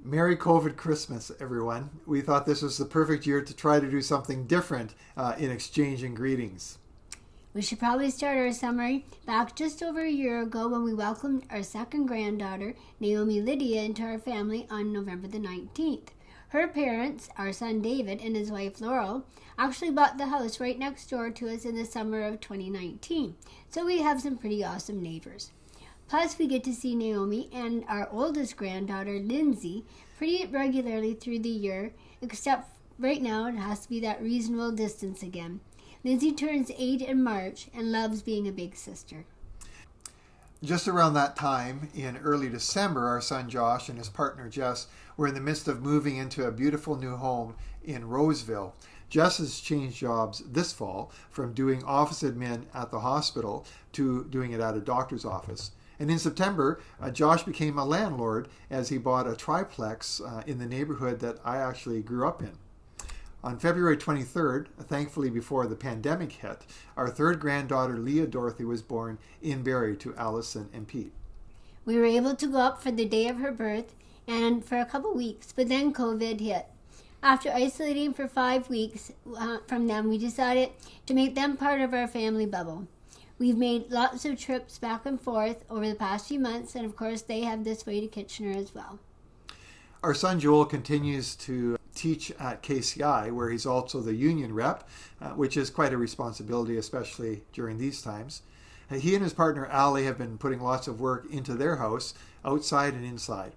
Merry COVID Christmas, everyone. We thought this was the perfect year to try to do something different in exchanging greetings. We should probably start our summary back just over a year ago when we welcomed our second granddaughter, Naomi Lydia, into our family on November the 19th. Her parents, our son David and his wife Laurel, actually bought the house right next door to us in the summer of 2019. So we have some pretty awesome neighbors. Plus, we get to see Naomi and our oldest granddaughter, Lindsay, pretty regularly through the year, except right now it has to be that reasonable distance again. Lindsay turns 8 in March and loves being a big sister. Just around that time, in early December, our son Josh and his partner Jess were in the midst of moving into a beautiful new home in Roseville. Jess has changed jobs this fall from doing office admin at the hospital to doing it at a doctor's office. And in September, Josh became a landlord as he bought a triplex in the neighborhood that I actually grew up in. On February 23rd, thankfully before the pandemic hit, our third granddaughter, Leah Dorothy, was born in Barrie to Allison and Pete. We were able to go up for the day of her birth and for a couple weeks, but then COVID hit. After isolating for 5 weeks from them, we decided to make them part of our family bubble. We've made lots of trips back and forth over the past few months, and of course they have this way to Kitchener as well. Our son Joel continues to teach at KCI, where he's also the union rep, which is quite a responsibility, especially during these times. He and his partner Allie have been putting lots of work into their house, outside and inside.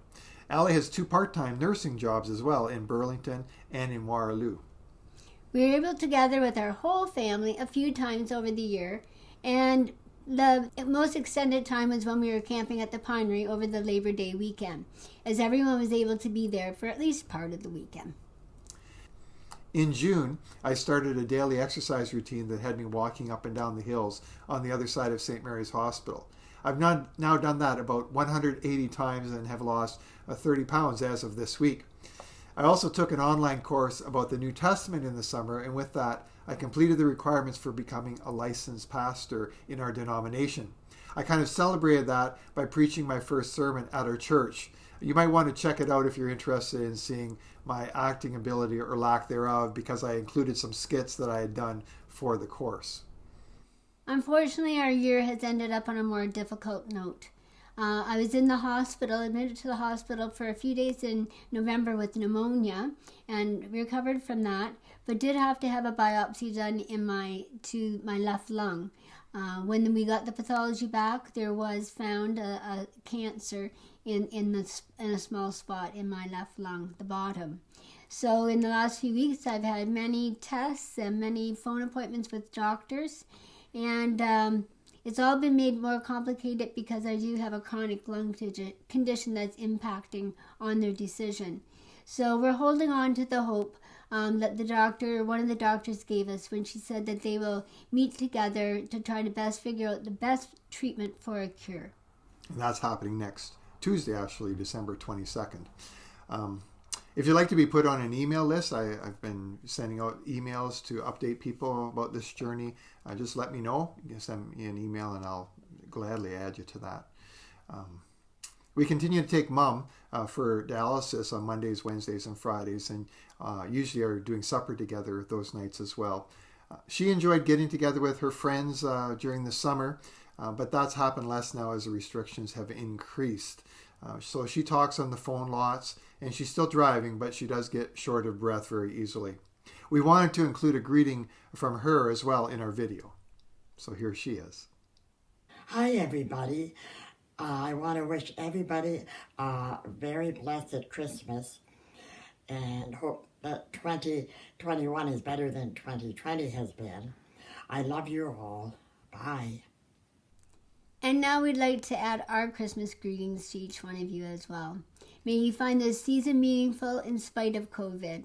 Allie has 2 part-time nursing jobs as well in Burlington and in Waterloo. We were able to gather with our whole family a few times over the year, and the most extended time was when we were camping at the Pinery over the Labor Day weekend, as everyone was able to be there for at least part of the weekend. In June, I started a daily exercise routine that had me walking up and down the hills on the other side of St. Mary's Hospital. I've now done that about 180 times and have lost 30 pounds as of this week. I also took an online course about the New Testament in the summer, and with that, I completed the requirements for becoming a licensed pastor in our denomination. I kind of celebrated that by preaching my first sermon at our church. You might want to check it out if you're interested in seeing my acting ability or lack thereof, because I included some skits that I had done for the course. Unfortunately, our year has ended up on a more difficult note. I was in the hospital, admitted to the hospital for a few days in November with pneumonia and recovered from that, but did have to have a biopsy done to my left lung. When we got the pathology back, there was found a cancer in a small spot in my left lung, the bottom. So in the last few weeks, I've had many tests and many phone appointments with doctors, and it's all been made more complicated because I do have a chronic lung condition that's impacting on their decision. So we're holding on to the hope that one of the doctors gave us when she said that they will meet together to try to best figure out the best treatment for a cure. And that's happening next Tuesday, actually, December 22nd. If you'd like to be put on an email list, I've been sending out emails to update people about this journey. Just let me know. You can send me an email and I'll gladly add you to that. We continue to take Mom for dialysis on Mondays, Wednesdays, and Fridays, and usually are doing supper together those nights as well. She enjoyed getting together with her friends during the summer, but that's happened less now as the restrictions have increased. So she talks on the phone lots, and she's still driving, but she does get short of breath very easily. We wanted to include a greeting from her as well in our video. So here she is. Hi, everybody. I want to wish everybody a very blessed Christmas and hope that 2021 is better than 2020 has been. I love you all. Bye. And now we'd like to add our Christmas greetings to each one of you as well. May you find this season meaningful in spite of COVID.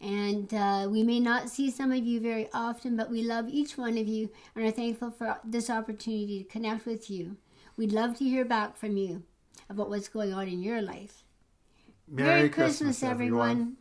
And we may not see some of you very often, but we love each one of you and are thankful for this opportunity to connect with you. We'd love to hear back from you about what's going on in your life. Merry Christmas, everyone.